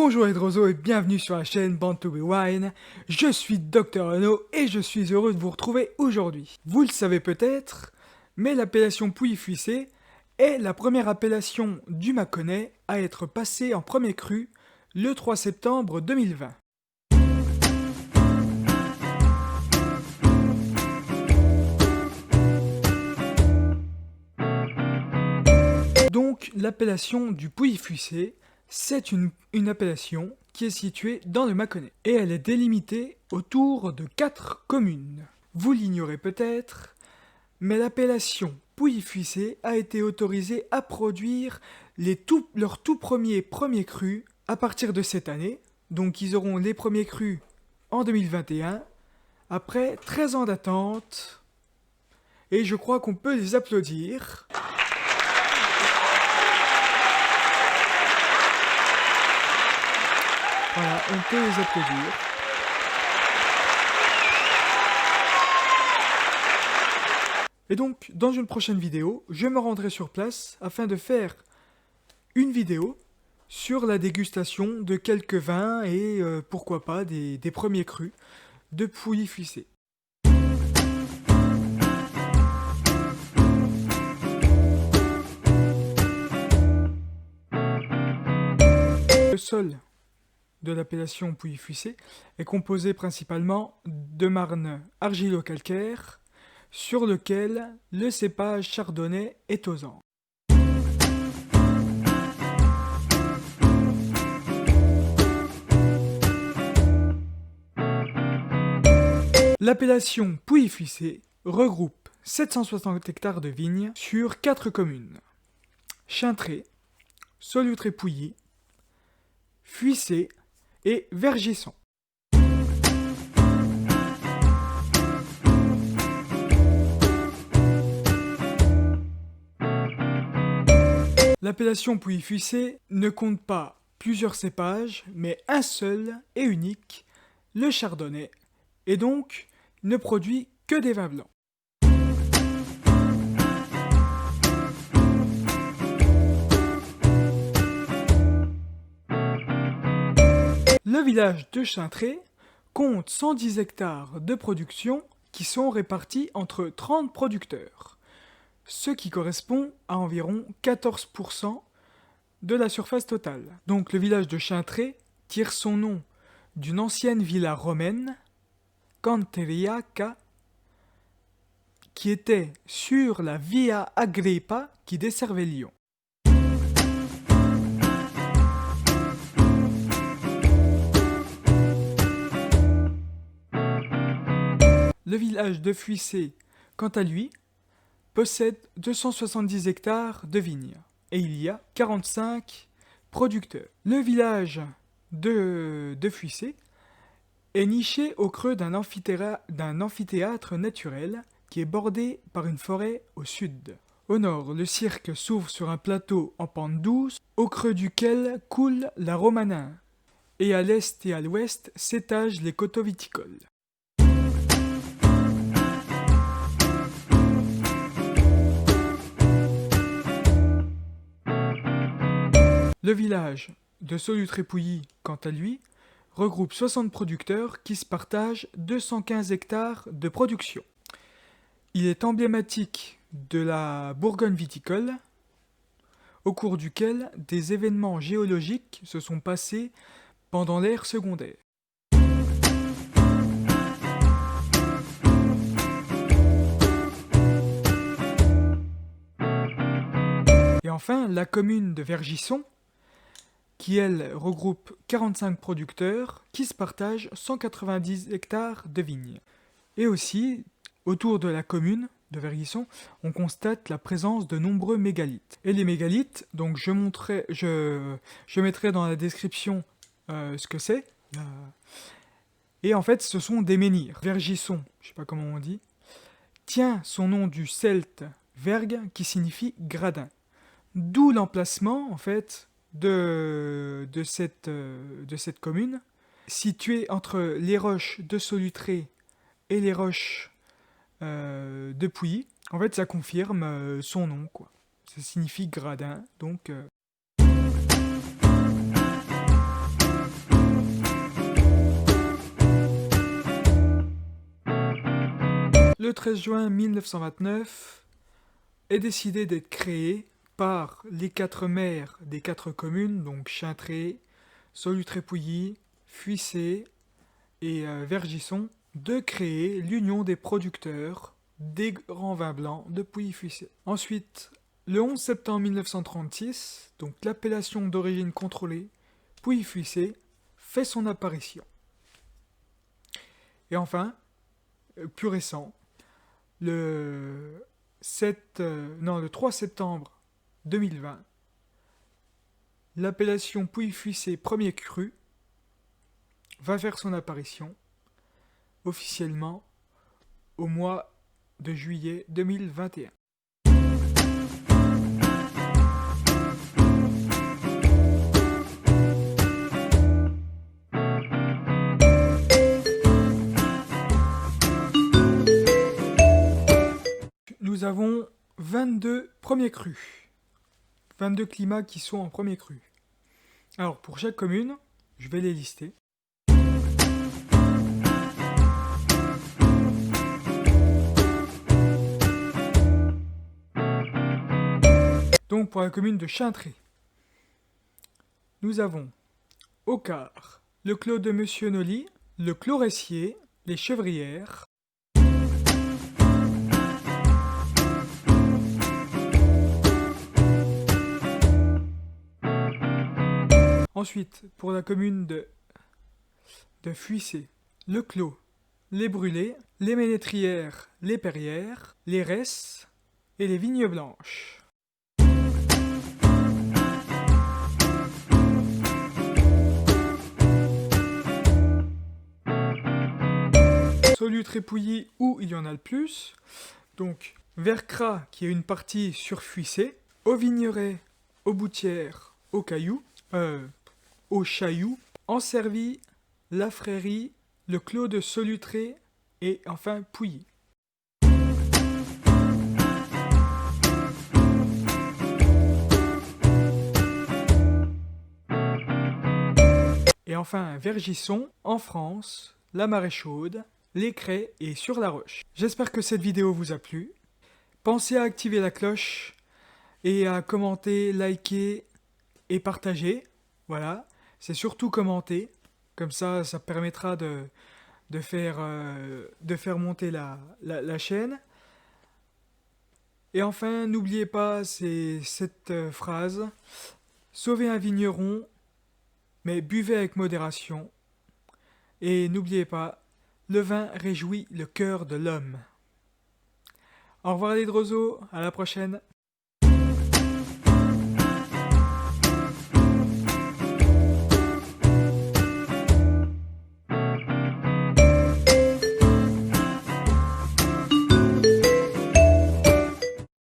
Bonjour les Drozo et bienvenue sur la chaîne Born to Be Wine. Je suis Dr Renaud et je suis heureux de vous retrouver aujourd'hui. Vous le savez peut-être, mais l'appellation Pouilly-Fuissé est la première appellation du Mâconnais à être passée en premier cru le 3 septembre 2020. Donc l'appellation du Pouilly-Fuissé, c'est une appellation qui est située dans le Mâconnais et elle est délimitée autour de 4 communes. Vous l'ignorez peut-être, mais l'appellation Pouilly-Fuissé a été autorisée à produire leurs tout premiers crus à partir de cette année. Donc ils auront les premiers crus en 2021, après 13 ans d'attente, et je crois qu'on peut les applaudir. Voilà, on peut les applaudir. Et donc, dans une prochaine vidéo, je me rendrai sur place afin de faire une vidéo sur la dégustation de quelques vins et pourquoi pas des premiers crus de Pouilly-Fuissé. Le sol de l'appellation Pouilly-Fuissé est composé principalement de marne argilo-calcaire sur lequel le cépage chardonnay est aux anges. L'appellation Pouilly-Fuissé regroupe 760 hectares de vignes sur 4 communes: Chintré, Solutré-Pouilly, Fuissé et Vergisson. L'appellation Pouilly-Fuissé ne compte pas plusieurs cépages, mais un seul et unique, le chardonnay, et donc ne produit que des vins blancs. Le village de Chintré compte 110 hectares de production qui sont répartis entre 30 producteurs, ce qui correspond à environ 14% de la surface totale. Donc le village de Chintré tire son nom d'une ancienne villa romaine, Canteriaca, qui était sur la Via Agrippa qui desservait Lyon. Le village de Fuissé, quant à lui, possède 270 hectares de vignes et il y a 45 producteurs. Le village de Fuissé est niché au creux d'un amphithéâtre naturel qui est bordé par une forêt au sud. Au nord, le cirque s'ouvre sur un plateau en pente douce au creux duquel coule la Romanin, et à l'est et à l'ouest s'étagent les coteaux viticoles. Le village de Solutré-Pouilly, quant à lui, regroupe 60 producteurs qui se partagent 215 hectares de production. Il est emblématique de la Bourgogne viticole, au cours duquel des événements géologiques se sont passés pendant l'ère secondaire. Et enfin, la commune de Vergisson, qui elle regroupe 45 producteurs qui se partagent 190 hectares de vignes. Et aussi, autour de la commune de Vergisson, on constate la présence de nombreux mégalithes. Et les mégalithes, donc je mettrai dans la description ce que c'est. Et en fait, ce sont des menhirs. Vergisson, je ne sais pas comment on dit, tient son nom du celte verg, qui signifie gradin. D'où l'emplacement, en fait, de cette commune, située entre les roches de Solutré et les roches de Pouilly. En fait, ça confirme son nom, quoi. Ça signifie gradin, donc Le 13 juin 1929 est décidé d'être créé par les 4 maires des 4 communes, donc Chintré, Solutré-Pouilly, Fuissé et Vergisson, de créer l'Union des producteurs des grands vins blancs de Pouilly-Fuissé. Ensuite, le 11 septembre 1936, donc l'appellation d'origine contrôlée Pouilly-Fuissé fait son apparition. Et enfin, plus récent, le 3 septembre 2020, l'appellation Pouilly-Fuissé premier cru va faire son apparition officiellement au mois de juillet 2021. Nous avons 22 premiers crus, 22 climats qui sont en premier cru. Alors pour chaque commune, je vais les lister. Donc pour la commune de Chintré, nous avons Aucard, le clos de Monsieur Nolly, le clos Ressier, les Chevrières, ensuite, pour la commune de Fuissé, le Clos, les Brûlés, les Ménétrières, les Perrières, les Resses et les Vignes Blanches. Solutré-Pouilly où il y en a le plus, donc Vercras qui est une partie sur Fuissé, Auvigneret, Auboutière, Aucaillou, au Chailloux, Ancervy, La Frérie, le Clos de Solutré et enfin Pouilly. Et enfin Vergisson, en France, la Maréchaude, les Crêts et sur la Roche. J'espère que cette vidéo vous a plu. Pensez à activer la cloche et à commenter, liker et partager. Voilà, c'est surtout commenter, comme ça permettra de faire monter la chaîne. Et enfin, n'oubliez pas cette phrase, sauvez un vigneron, mais buvez avec modération. Et n'oubliez pas, le vin réjouit le cœur de l'homme. Au revoir les Droseaux, à la prochaine.